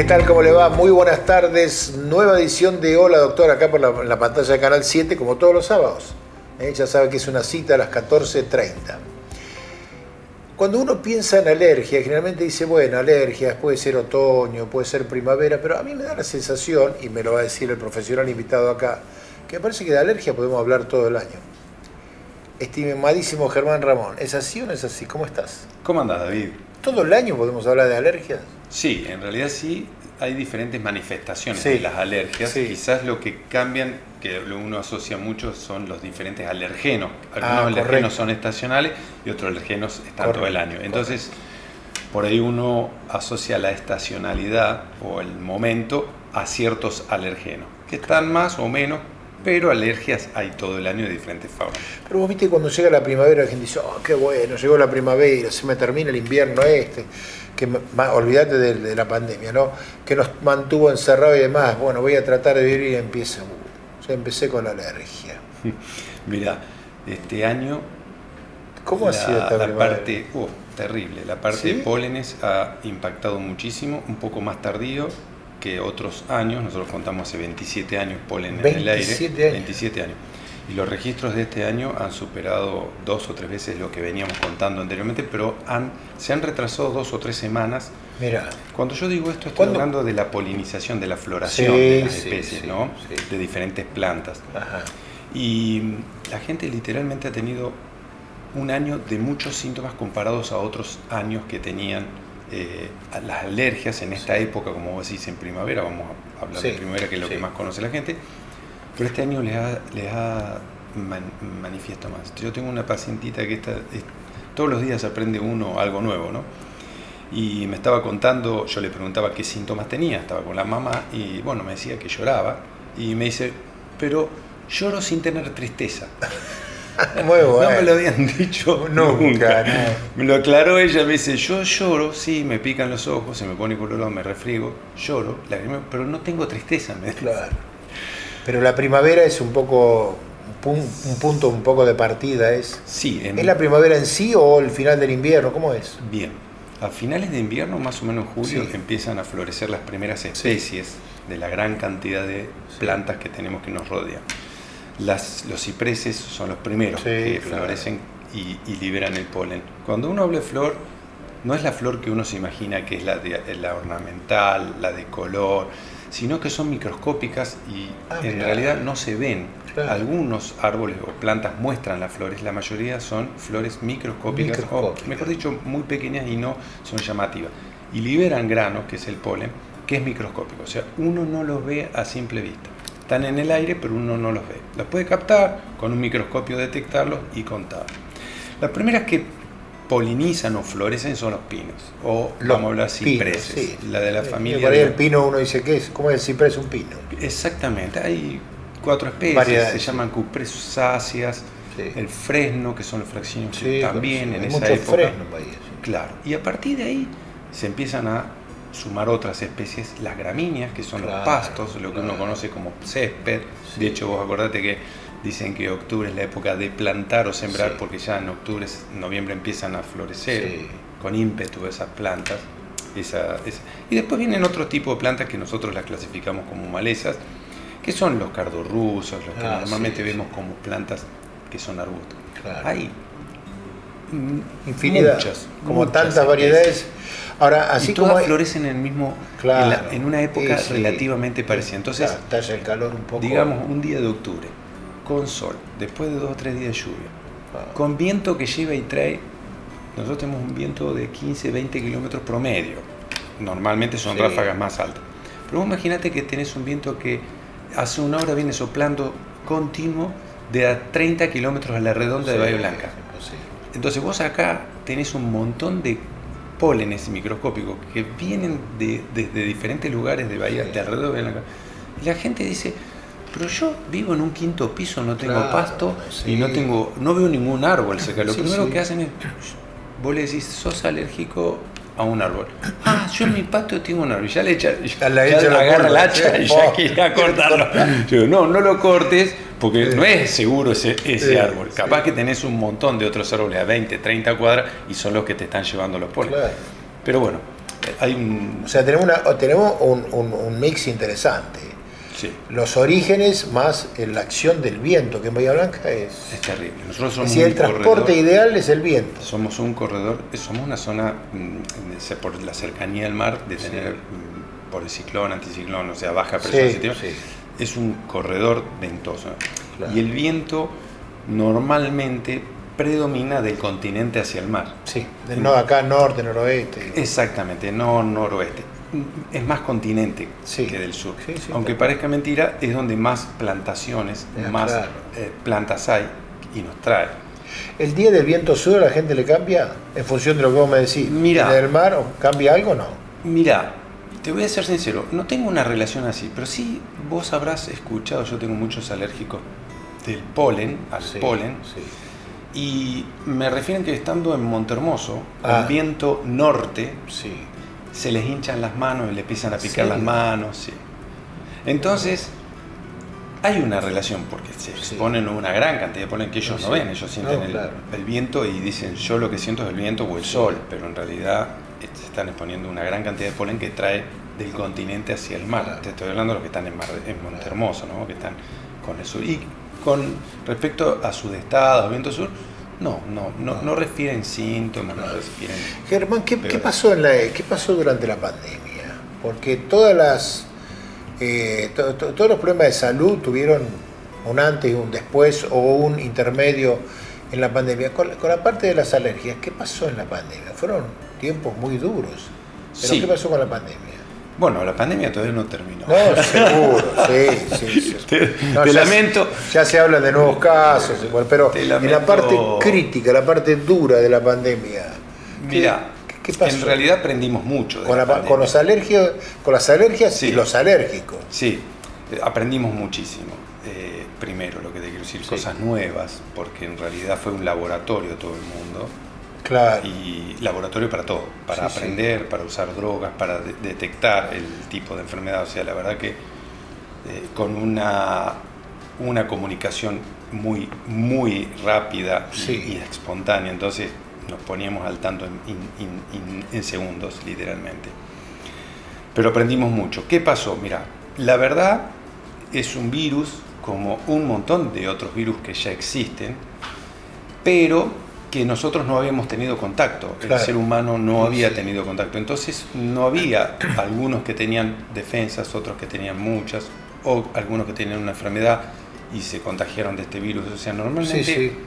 ¿Qué tal? ¿Cómo le va? Muy buenas tardes. Nueva edición de Hola Doctor, acá por la pantalla de Canal 7, como todos los sábados. Ya sabe que es una cita a las 14:30. Cuando uno piensa en alergia, generalmente dice, bueno, alergias, puede ser otoño, puede ser primavera, pero a mí me da la sensación, y me lo va a decir el profesional invitado acá, que me parece que de alergia podemos hablar todo el año. Estimadísimo Germán Ramón, ¿es así o no es así? ¿Cómo estás? ¿Cómo andás, David? ¿Todo el año podemos hablar de alergias? Sí, en realidad sí hay diferentes manifestaciones Sí, de las alergias. sí. Quizás lo que cambian, que uno asocia mucho, son los diferentes alergenos. Algunos alergenos correcto. son estacionales y otros alergenos están Correcto, todo el año. Entonces, por ahí uno asocia la estacionalidad o el momento a ciertos alergenos, que están más o menos, pero alergias hay todo el año de diferentes faunas. Pero vos viste cuando llega la primavera, la gente dice, oh, qué bueno, llegó la primavera, se me termina el invierno olvídate de la pandemia, ¿no? Que nos mantuvo encerrados y demás. Bueno, voy a tratar de vivir y ya empecé con la alergia. Mirá, este año ¿Cómo ha sido esta la primavera? parte terrible, la parte ¿Sí? de pólenes ha impactado muchísimo, un poco más tardío que otros años. Nosotros contamos hace 27 años polen en el aire. 27 años. 27 años. Y los registros de este año han superado 2 o 3 veces lo que veníamos contando anteriormente, pero se han retrasado 2 o 3 semanas. Mirá, Cuando yo digo esto, estoy ¿Cuándo? hablando de la polinización, de la floración Sí, de las sí, especies, sí, ¿no? sí. De diferentes plantas. ajá. Y la gente literalmente ha tenido un año de muchos síntomas comparados a otros años que tenían las alergias en esta época, como vos decís, en primavera. Vamos a hablar de Sí, primavera, que es lo sí. que más conoce la gente. Pero este año les ha manifiesto más. Yo tengo una pacientita que todos los días aprende uno algo nuevo, ¿no? Y me estaba contando, yo le preguntaba qué síntomas tenía, estaba con la mamá y bueno, me decía que lloraba y me dice, pero lloro sin tener tristeza. Muy bueno. No me lo habían dicho Nunca, no. Me lo aclaró ella, me dice, yo lloro, sí, me pican los ojos, se me pone colorado, me refriego, lloro, pero no tengo tristeza. Claro. Pero la primavera es un poco, un punto un poco de partida, ¿es? Sí, ¿Es la primavera en sí o el final del invierno? ¿Cómo es? Bien, a finales de invierno, más o menos en julio, Sí. empiezan a florecer las primeras especies de la gran cantidad de plantas que tenemos que nos rodean. Los cipreses son los primeros Sí, que claro. florecen y liberan el polen. Cuando uno habla de flor, no es la flor que uno se imagina que es la ornamental, la de color, sino que son microscópicas y en mirá. realidad no se ven. Claro. Algunos árboles o plantas muestran las flores, la mayoría son flores microscópicas, Microscópicas. o mejor dicho, muy pequeñas y no son llamativas. Y liberan grano, que es el polen, que es microscópico, o sea, uno no los ve a simple vista. Están en el aire, pero uno no los ve. Los puede captar, con un microscopio detectarlos y contar. Las primeras que polinizan o florecen son los pinos, o vamos a hablar cipreses, pinos, sí. la de la familia. Por ahí el pino uno dice, ¿qué es? ¿Cómo es el ciprés? Un pino. Exactamente, hay 4 especies, Variedades, se sí. llaman cupresáceas, Sí. el fresno, que son los fracciones Sí, también sí, en hay esa mucho época. fresno por ahí, sí. Claro, y a partir de ahí se empiezan a sumar otras especies, las gramíneas, que son Claro, los pastos, lo que uno claro. conoce como césped. Sí. De hecho, vos acordate que dicen que octubre es la época de plantar o sembrar, Sí. porque ya en octubre, noviembre empiezan a florecer Sí. con ímpetu esas plantas. Y después vienen otro tipo de plantas que nosotros las clasificamos como malezas, que son los cardorrusos, los que normalmente sí, vemos como plantas que son arbustos. Claro. Hay Infinidad. Como muchas tantas especies. variedades. Ahora, Y así todas como hay, florecen en el mismo, claro, en una época sí, sí. relativamente parecida. Entonces, talla el calor un poco. digamos, un día de octubre, con sol, después de 2 o 3 días de lluvia, Ah. con viento que lleva y trae, nosotros tenemos un viento de 15, 20 kilómetros promedio. Normalmente son Sí. ráfagas más altas. Pero vos imaginate que tenés un viento que hace una hora viene soplando continuo de a 30 kilómetros a la redonda de Bahía Blanca. Es imposible. Entonces vos acá tenés un montón de pólenes microscópicos que vienen desde diferentes lugares de Bahía, de alrededor de Bahía Blanca. Y la gente dice, pero yo vivo en un 5.º piso, no tengo Claro, pasto sí. y no veo ningún árbol cerca. Lo Sí, primero sí. que hacen es, vos le decís, sos alérgico a un árbol. Ah, yo en mi patio tengo un árbol. Ya le echa, Ya la agarra el curva, hacha sí. y ya quiere cortarlo. Yo digo, no lo cortes porque Sí. no es seguro ese Sí, árbol. Capaz sí. que tenés un montón de otros árboles a 20, 30 cuadras y son los que te están llevando los pólenes. Claro. Pero bueno, O sea, tenemos un mix interesante. Sí. Los orígenes más la acción del viento, que en Bahía Blanca es terrible. Nosotros somos el transporte ideal es el viento. Somos un corredor, somos una zona, por la cercanía al mar, de tener por el ciclón, anticiclón, o sea, baja presión, es un corredor ventoso. Claro. Y el viento normalmente predomina del continente hacia el mar. Sí, acá norte, noroeste. Exactamente, no noroeste. Es más continente que del sur. Aunque parezca mentira, es donde más plantaciones, más plantas hay y nos trae. ¿El día del viento sur a la gente le cambia en función de lo que vos me decís? Mira, ¿En el mar cambia algo o no? Mira, te voy a ser sincero, no tengo una relación así, pero sí vos habrás escuchado, yo tengo muchos alérgicos del polen, polen, y me refieren que estando en Montehermoso, con viento norte, se les hinchan las manos y le empiezan a picar las manos. Sí. Entonces, hay una relación, porque se exponen una gran cantidad de polen que ellos no ven, ellos sienten el viento y dicen, yo lo que siento es el viento o el sol, pero en realidad se están exponiendo una gran cantidad de polen que trae del continente hacia el mar. Te estoy hablando de los que están en Montehermoso, ¿no? Que están con el sur. Y con respecto a sudestadas, viento sur, no refieren síntomas, no refieren... Germán, ¿qué pasó durante la pandemia? Porque todos los problemas de salud tuvieron un antes y un después o un intermedio en la pandemia. Con la parte de las alergias, ¿qué pasó en la pandemia? Fueron tiempos muy duros. ¿Pero qué pasó con la pandemia? Bueno, la pandemia todavía no terminó. No, seguro, sí. Te lamento. Ya se habla de nuevos casos, pero en la parte crítica, la parte dura de la pandemia. Mira, ¿qué pasó? En realidad aprendimos mucho. Con las alergias y los alérgicos. Sí, aprendimos muchísimo. Primero, lo que te quiero decir, cosas nuevas, porque en realidad fue un laboratorio todo el mundo. Claro. Y laboratorio para todo, para aprender, para usar drogas, para detectar el tipo de enfermedad. O sea, la verdad que con una comunicación muy rápida y espontánea, entonces nos poníamos al tanto en segundos, literalmente. Pero aprendimos mucho. ¿Qué pasó? Mira, la verdad es un virus como un montón de otros virus que ya existen, pero que nosotros no habíamos tenido contacto, el ser humano no había tenido contacto, entonces no había algunos que tenían defensas, otros que tenían muchas, o algunos que tenían una enfermedad y se contagiaron de este virus. O sea, normalmente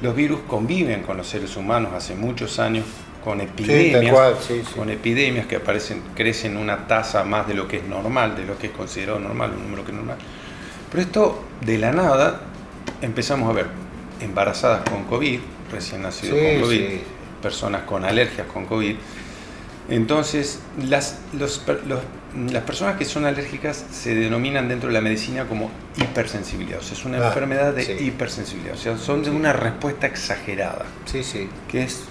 los virus conviven con los seres humanos hace muchos años, con epidemias que crecen una tasa más de lo que es normal, de lo que es considerado normal, un número que es normal. Pero esto, de la nada, empezamos a ver embarazadas con COVID, recién nacidos con COVID, personas con alergias con COVID. Entonces, las personas que son alérgicas se denominan dentro de la medicina como hipersensibilidad. O sea, es una enfermedad de hipersensibilidad. O sea, son de una respuesta exagerada. Que es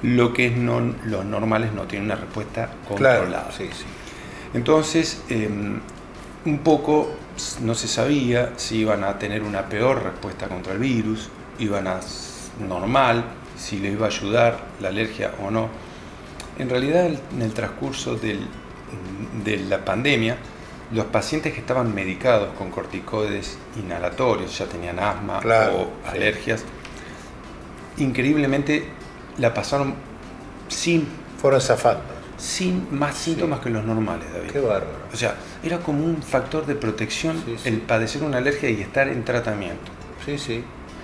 lo que los normales no tienen una respuesta controlada. Entonces, un poco no se sabía si iban a tener una peor respuesta contra el virus, normal, si les iba a ayudar la alergia o no. En realidad, en el transcurso de la pandemia, los pacientes que estaban medicados con corticoides inhalatorios, ya tenían asma o alergias, increíblemente la pasaron fueron zafando. Sin más síntomas que los normales, David. Qué bárbaro. O sea, era como un factor de protección el padecer una alergia y estar en tratamiento.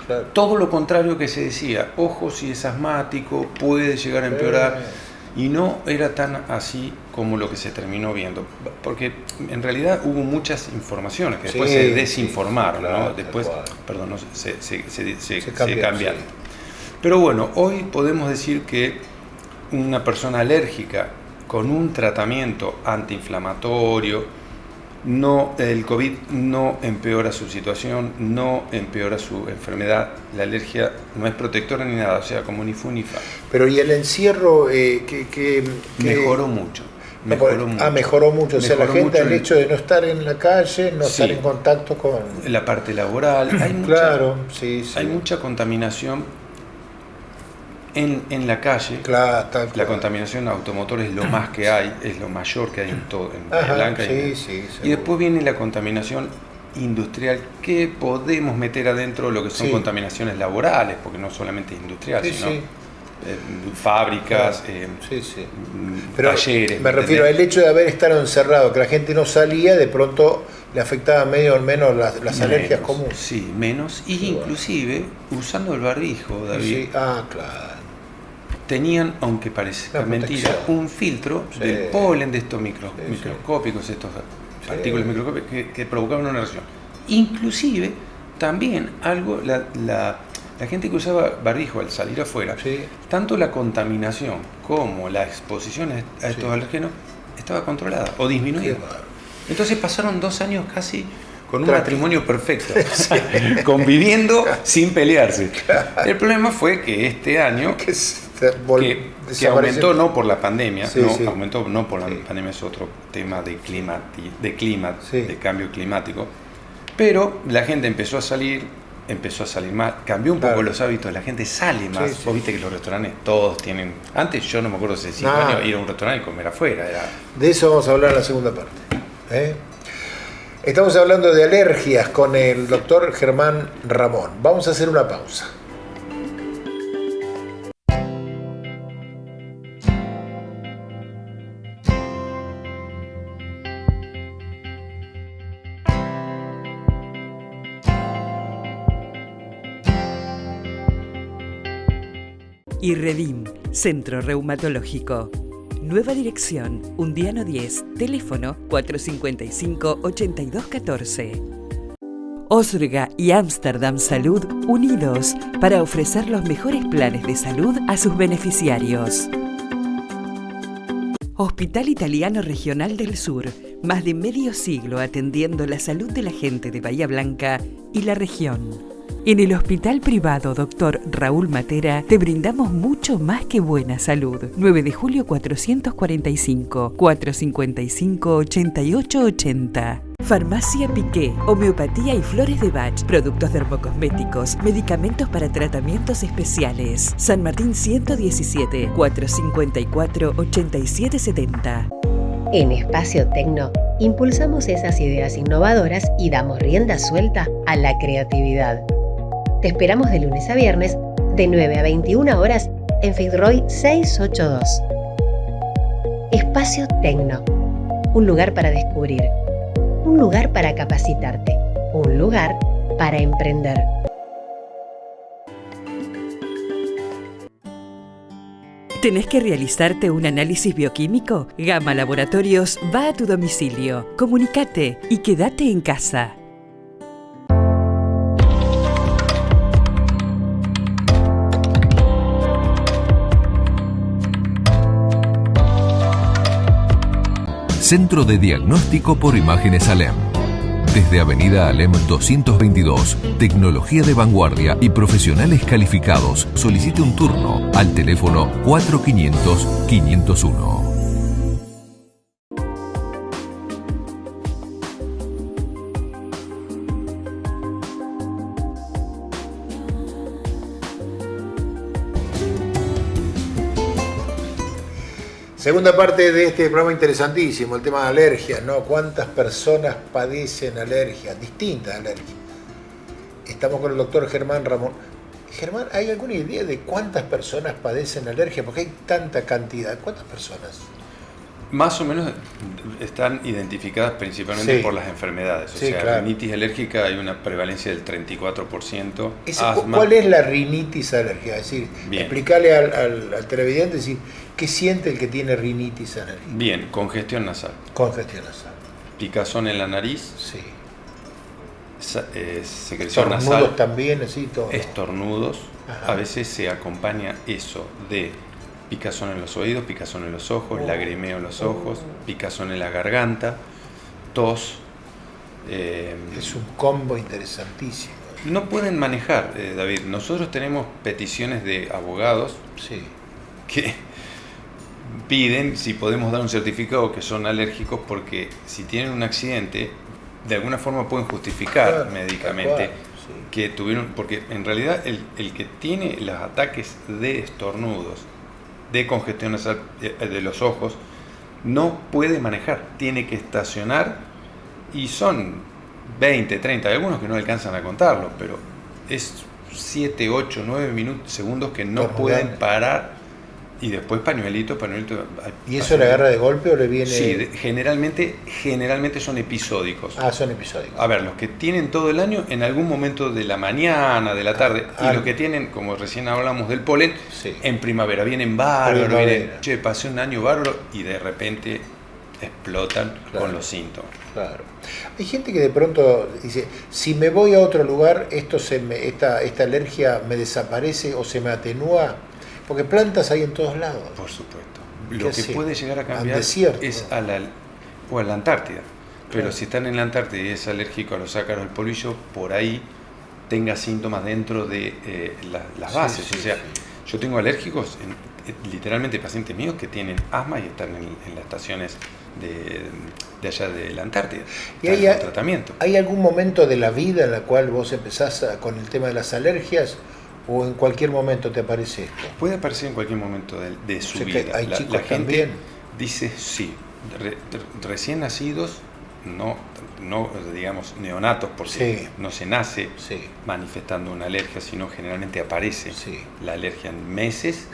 Claro. Todo lo contrario que se decía, ojo si es asmático, puede llegar a empeorar, y no era tan así como lo que se terminó viendo, porque en realidad hubo muchas informaciones que después se desinformaron, ¿no? Después, se cambiaron. Pero bueno, hoy podemos decir que una persona alérgica con un tratamiento antiinflamatorio, el COVID no empeora su situación, no empeora su enfermedad, la alergia no es protectora ni nada, o sea, como ni fu ni fa. Pero ¿y el encierro mejoró mucho? Mejoró mucho, o sea, la gente, el hecho de no estar en la calle, no estar en contacto con... La parte laboral, hay mucha contaminación En la calle, Claro, la contaminación automotor es lo más que hay, es lo mayor que hay en todo, en Bahía Blanca. Y después viene la contaminación industrial, que podemos meter adentro lo que son contaminaciones laborales, porque no solamente es industrial, sino fábricas, pero talleres. Me refiero al hecho de haber estado encerrado, que la gente no salía, de pronto le afectaba menos las alergias comunes. Sí, menos. Y inclusive, usando el barbijo, David, claro. tenían, aunque parezca mentira, un filtro del polen de estos microscópicos, estas partículas microscópicas que provocaban una reacción. Inclusive, también algo, la gente que usaba barbijo al salir afuera, tanto la contaminación como la exposición a estos alérgenos estaba controlada o disminuida. Entonces pasaron 2 años casi con un matrimonio perfecto, conviviendo sin pelearse. El problema fue que este año, que aumentó no por la pandemia, aumentó no por la pandemia, es otro tema de cambio climático, pero la gente empezó a salir más, cambió un poco los hábitos, la gente sale más. Vos viste que los restaurantes todos tienen, antes yo no me acuerdo hace 5 años ir a un restaurante y comer afuera. De eso vamos a hablar en la segunda parte. Estamos hablando de alergias con el doctor Germán Ramón. Vamos a hacer una pausa. IRREDIM, Centro Reumatológico. Nueva dirección, Undiano 10, teléfono 455-8214. Osrga y Amsterdam Salud unidos para ofrecer los mejores planes de salud a sus beneficiarios. Hospital Italiano Regional del Sur, más de medio siglo atendiendo la salud de la gente de Bahía Blanca y la región. En el Hospital Privado Dr. Raúl Matera te brindamos mucho más que buena salud. 9 de julio 445, 455-8880. Farmacia Piqué, homeopatía y flores de Bach, productos dermocosméticos, medicamentos para tratamientos especiales. San Martín 117, 454-8770. En Espacio Tecno, impulsamos esas ideas innovadoras y damos rienda suelta a la creatividad. Te esperamos de lunes a viernes, de 9 a 21 horas, en Fitzroy 682. Espacio Tecno. Un lugar para descubrir. Un lugar para capacitarte. Un lugar para emprender. ¿Tenés que realizarte un análisis bioquímico? Gama Laboratorios va a tu domicilio. Comunícate y quédate en casa. Centro de Diagnóstico por Imágenes Alem. Desde Avenida Alem 222, tecnología de vanguardia y profesionales calificados. Solicite un turno al teléfono 4500-501. Segunda parte de este programa interesantísimo, el tema de alergias, ¿no? ¿Cuántas personas padecen alergias? Distintas alergias. Estamos con el doctor Germán Ramón. Germán, ¿hay alguna idea de cuántas personas padecen alergia? Porque hay tanta cantidad. ¿Cuántas personas? Más o menos están identificadas principalmente por las enfermedades. O sea, rinitis alérgica hay una prevalencia del 34%. Asma. ¿Cuál es la rinitis alérgica? Es decir, explicarle al televidente, decir, ¿qué siente el que tiene rinitis alérgica? Bien, congestión nasal. Congestión nasal. Picazón en la nariz. Sí. Secreción nasal. Estornudos también, así todo. Estornudos. Ajá. A veces se acompaña eso de picazón en los oídos, picazón en los ojos, lagrimeo en los ojos, picazón en la garganta, tos. Es un combo interesantísimo. No pueden manejar, David. Nosotros tenemos peticiones de abogados que piden si podemos dar un certificado que son alérgicos, porque si tienen un accidente, de alguna forma pueden justificar médicamente que tuvieron, porque en realidad el que tiene los ataques de estornudos, de congestión nasal de los ojos, no puede manejar, tiene que estacionar, y son 20, 30, hay algunos que no alcanzan a contarlo, pero es 7, 8, 9 segundos que no pueden parar, y después pañuelito. ¿Y eso le agarra de golpe o le viene...? Sí, generalmente son episódicos. Son episódicos. A ver, los que tienen todo el año, en algún momento de la mañana, de la tarde, y los que tienen, como recién hablamos del polen, en primavera, vienen bárbaros, pasé un año bárbaro, y de repente explotan con los síntomas. Claro. Hay gente que de pronto dice, si me voy a otro lugar, esta alergia me desaparece o se me atenúa, porque plantas hay en todos lados. Por supuesto. Lo que puede llegar a cambiar es a la Antártida. Pero si están en la Antártida y es alérgico a los ácaros del polvillo, por ahí tenga síntomas dentro de las bases. Yo tengo alérgicos, literalmente pacientes míos que tienen asma y están en las estaciones de allá de la Antártida. ¿Y hay algún momento de la vida en la cual vos empezás con el tema de las alergias? ¿O en cualquier momento te aparece esto? Puede aparecer en cualquier momento de su vida. Hay chicos la gente también dice sí, recién nacidos, no digamos neonatos, porque no se nace manifestando una alergia, sino generalmente aparece la alergia en meses,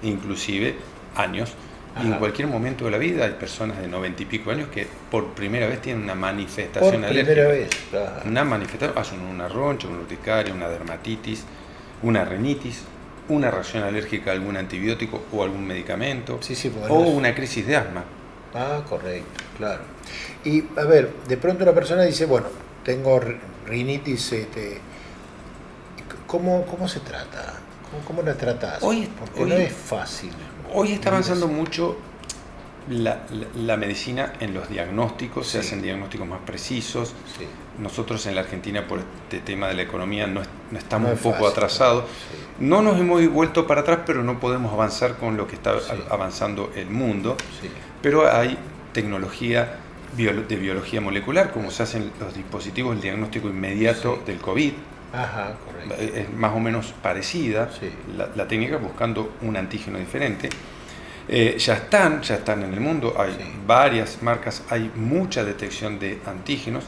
inclusive años. Y en cualquier momento de la vida hay personas de 90 y pico años que por primera vez tienen una manifestación alérgica. Una manifestación, hacen una roncha, una urticaria, una dermatitis, una rinitis, una reacción alérgica a algún antibiótico o algún medicamento, o una crisis de asma. Correcto, claro. Y a ver, de pronto una persona dice, bueno, tengo rinitis, ¿cómo se trata? ¿Cómo la tratás? Porque no es fácil. Hoy está avanzando mucho la medicina en los diagnósticos, se hacen diagnósticos más precisos. Nosotros en la Argentina, por este tema de la economía, no estamos un poco atrasados. No nos hemos vuelto para atrás, pero no podemos avanzar con lo que está avanzando el mundo. Pero hay tecnología de biología molecular, como se hacen los dispositivos, el diagnóstico inmediato del COVID. Correcto. Es más o menos parecida la técnica, buscando un antígeno diferente. Ya están en el mundo, hay varias marcas, hay mucha detección de antígenos.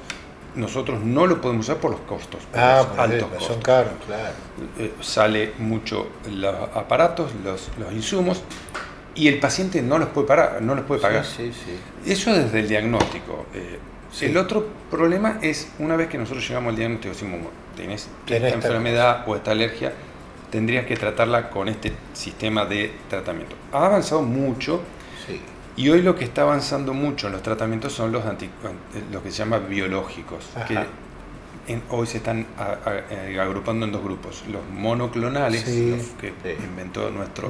Nosotros no lo podemos usar por los costos, altos costos. Son caros, claro. Sale mucho los aparatos, los insumos, y el paciente no los puede pagar. Eso desde el diagnóstico. El otro problema es, una vez que nosotros llegamos al diagnóstico, decimos, tenés esta enfermedad o esta alergia, tendrías que tratarla con este sistema de tratamiento. Ha avanzado mucho, y hoy lo que está avanzando mucho en los tratamientos son los que se llaman biológicos, que hoy se están agrupando en dos grupos: los monoclonales, los que inventó nuestro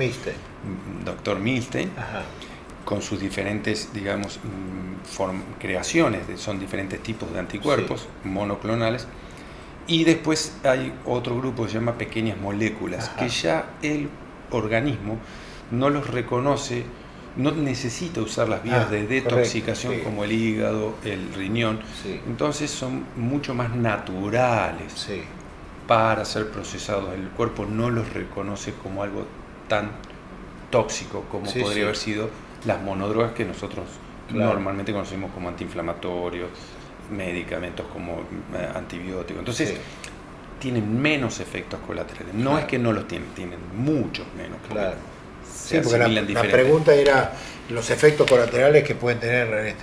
doctor Milstein, con sus diferentes, digamos, creaciones, son diferentes tipos de anticuerpos monoclonales. Y después hay otro grupo que se llama pequeñas moléculas, que ya el organismo no los reconoce, no necesita usar las vías de detoxicación como el hígado, el riñón. Entonces son mucho más naturales para ser procesados. El cuerpo no los reconoce como algo tan tóxico como podría haber sido las monodrogas que nosotros normalmente conocemos como antiinflamatorios, medicamentos como antibióticos. Entonces tienen menos efectos colaterales. No es que no los tienen muchos menos. Porque la pregunta era los efectos colaterales que pueden tener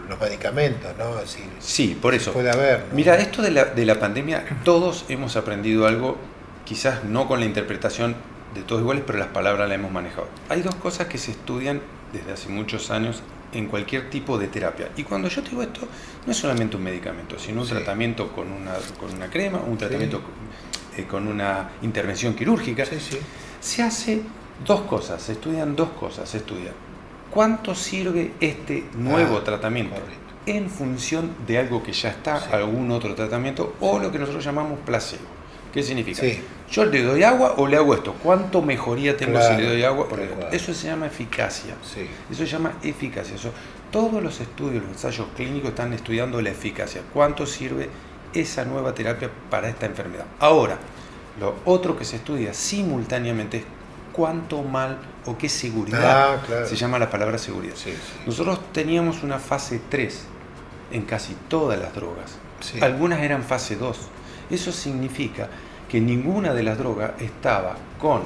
los medicamentos, ¿no? Sí, por eso. Puede haber, ¿no? Mira, esto de la pandemia, todos hemos aprendido algo, quizás no con la interpretación de todos iguales, pero las palabras las hemos manejado. Hay dos cosas que se estudian desde hace muchos años en cualquier tipo de terapia. Y cuando yo digo esto, no es solamente un medicamento, sino un tratamiento con una crema, un tratamiento con una intervención quirúrgica. Se hace dos cosas, se estudian dos cosas. Se estudia cuánto sirve este nuevo tratamiento en función de algo que ya está, algún otro tratamiento, o lo que nosotros llamamos placebo. ¿Qué significa? Yo le doy agua o le hago esto. ¿Cuánto mejoría tengo si le doy agua? Eso se llama eficacia. Eso se llama eficacia. Todos los estudios, los ensayos clínicos están estudiando la eficacia. ¿Cuánto sirve esa nueva terapia para esta enfermedad. Ahora, lo otro que se estudia simultáneamente es cuánto mal o qué seguridad, claro. Se llama la palabra seguridad. Sí. Nosotros teníamos una fase 3 en casi todas las drogas, Sí. algunas eran fase 2. Eso significa que ninguna de las drogas estaba con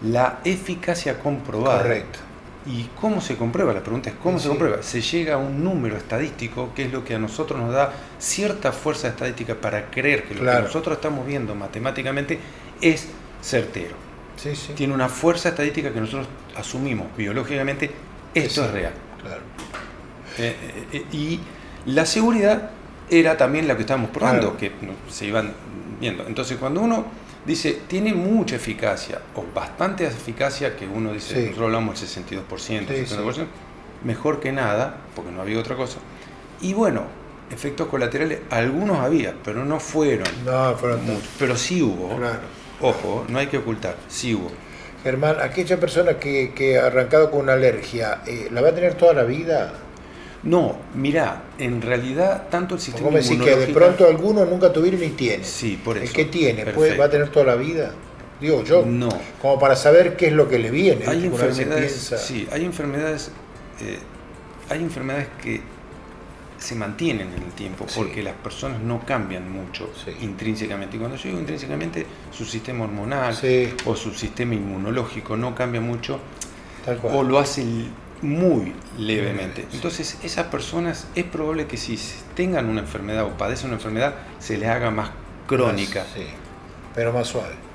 la eficacia comprobada. Correcto. ¿Y cómo se comprueba? La pregunta es ¿cómo se comprueba? Se llega a un número estadístico que es lo que a nosotros nos da cierta fuerza estadística para creer que lo que nosotros estamos viendo matemáticamente es certero. Sí. Tiene una fuerza estadística que nosotros asumimos biológicamente, esto es real. Claro. Y la seguridad era también la que estábamos probando, Claro. que se iban viendo. Entonces cuando uno dice, tiene mucha eficacia, o bastante eficacia, que uno dice, nosotros hablamos del 62%, 70%, mejor que nada, porque no había otra cosa. Y bueno, efectos colaterales, algunos había, pero no fueron muchos, pero sí hubo. Claro. Ojo, no hay que ocultar, sí hubo. Germán, aquella persona que ha arrancado con una alergia, ¿la va a tener toda la vida? No, mirá, en realidad tanto el sistema ¿Cómo decís inmunológico... que de pronto algunos nunca tuvieron y tienen? Sí, por eso. El que tiene, Perfecto. ¿va a tener toda la vida? Digo yo, No. como para saber qué es lo que le viene. Hay ¿viste? Una vez se enfermedades, piensa- sí, hay enfermedades que se mantienen en el tiempo porque las personas no cambian mucho intrínsecamente. Y cuando yo digo intrínsecamente, su sistema hormonal o su sistema inmunológico no cambia mucho, Tal cual. o lo hace muy levemente. Entonces, esas personas es probable que si tengan una enfermedad o padecen una enfermedad, se les haga más crónica. Sí, pero más suave.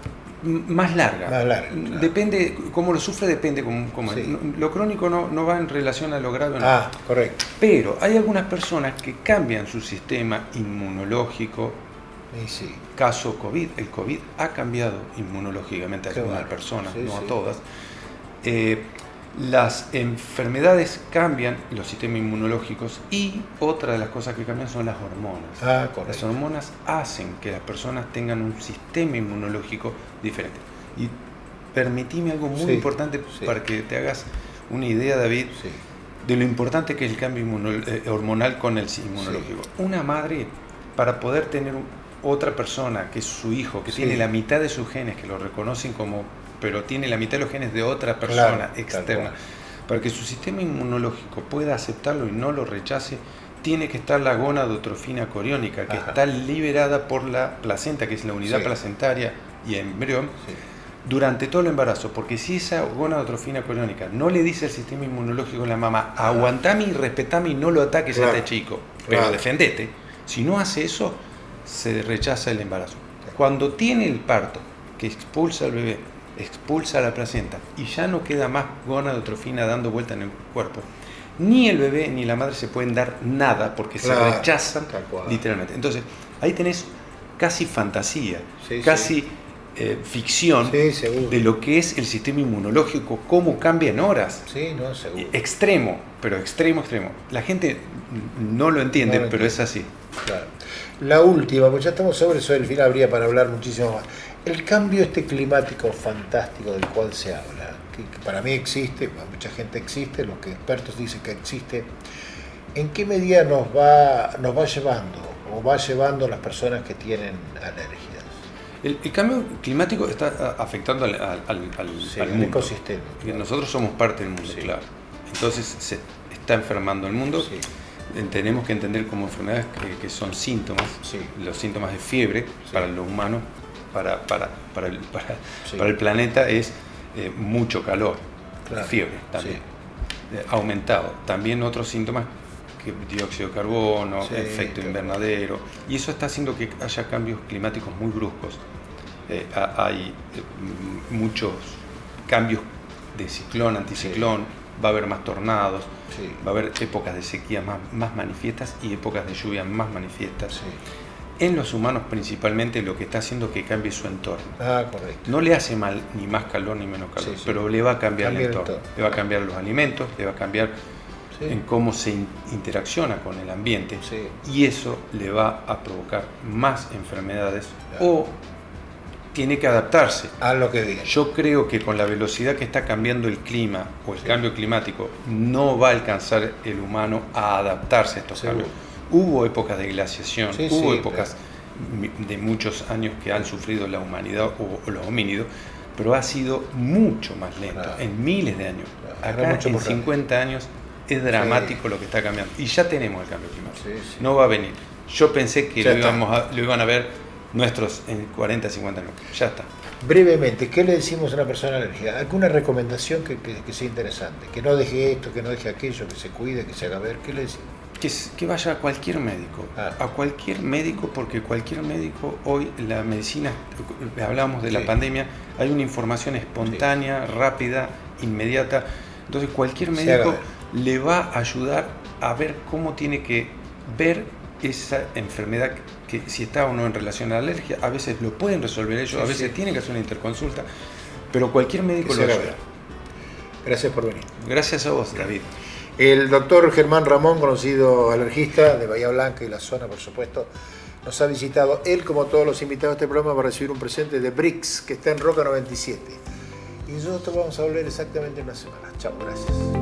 Más larga. Más larga, claro. Depende, cómo lo sufre, depende cómo es. Lo crónico no va en relación a lo grave o no. Correcto. Pero hay algunas personas que cambian su sistema inmunológico. Sí. Caso COVID. El COVID ha cambiado inmunológicamente a algunas personas, no a todas. Las enfermedades cambian los sistemas inmunológicos y otra de las cosas que cambian son las hormonas. Correcto. Las hormonas hacen que las personas tengan un sistema inmunológico diferente. Y permitime algo muy importante para que te hagas una idea, David, de lo importante que es el cambio hormonal con el inmunológico. Una madre, para poder tener otra persona, que es su hijo, que tiene la mitad de sus genes, que lo reconocen como... pero tiene la mitad de los genes de otra persona externa. Para que su sistema inmunológico pueda aceptarlo y no lo rechace, tiene que estar la gonadotrofina coriónica, que está liberada por la placenta, que es la unidad placentaria y embrión, durante todo el embarazo. Porque si esa gonadotrofina coriónica no le dice al sistema inmunológico de la mamá, aguantame y respetame y no lo ataques a este chico, pero defendete, si no hace eso, se rechaza el embarazo. Cuando tiene el parto, que expulsa al bebé, expulsa la placenta y ya no queda más gonadotrofina dando vuelta en el cuerpo, ni el bebé ni la madre se pueden dar nada porque se rechazan literalmente. Entonces ahí tenés casi fantasía, casi ficción de lo que es el sistema inmunológico, cómo cambia en horas. Extremo, pero extremo. La gente no lo entiende, pero es así. Claro. La última, pues ya estamos sobre eso del final, habría para hablar muchísimo más. El cambio climático fantástico del cual se habla, que para mí existe, para mucha gente existe, los expertos dicen que existe, ¿en qué medida nos va llevando o va llevando a las personas que tienen alergias? El cambio climático está afectando al mundo. Ecosistema. Nosotros somos parte del mundo, claro. Entonces se está enfermando el mundo. Tenemos que entender como enfermedades que son síntomas. Los síntomas de fiebre para los humanos, para el planeta es mucho calor, fiebre también, aumentado. También otros síntomas, que dióxido de carbono, efecto invernadero, y eso está haciendo que haya cambios climáticos muy bruscos. Hay muchos cambios de ciclón, anticiclón, va a haber más tornados, va a haber épocas de sequía más manifiestas y épocas de lluvia más manifiestas. En los humanos principalmente lo que está haciendo es que cambie su entorno. Correcto. No le hace mal ni más calor ni menos calor, pero le va a cambiar el entorno. Le va a cambiar los alimentos, le va a cambiar en cómo se interacciona con el ambiente, y eso le va a provocar más enfermedades o tiene que adaptarse a lo que diga. Yo creo que con la velocidad que está cambiando el clima o el cambio climático, no va a alcanzar el humano a adaptarse a estos cambios. Hubo épocas de glaciación, hubo épocas de muchos años que han sufrido la humanidad o los homínidos, pero ha sido mucho más lento, en miles de años. Acá en 50 años es dramático lo que está cambiando. Y ya tenemos el cambio climático. No va a venir. Yo pensé que lo iban a ver nuestros en 40, 50 años. Ya está. Brevemente, ¿qué le decimos a una persona alérgica? ¿Alguna recomendación que sea interesante? Que no deje esto, que no deje aquello, que se cuide, que se haga ver. ¿Qué le decimos? Que vaya a cualquier médico, a cualquier médico, porque cualquier médico hoy, la medicina, hablábamos de la pandemia, hay una información espontánea, rápida, inmediata, entonces cualquier médico le va a ayudar a ver cómo tiene que ver esa enfermedad, que si está o no en relación a la alergia. A veces lo pueden resolver ellos, a veces tienen que hacer una interconsulta, pero cualquier médico lo ayuda. Gracias por venir. Gracias a vos, David. El doctor Germán Ramón, conocido alergista de Bahía Blanca y la zona, por supuesto, nos ha visitado. Él, como todos los invitados de este programa, va a recibir un presente de Brix, que está en Roca 97. Y nosotros vamos a volver exactamente en una semana. Chao, gracias.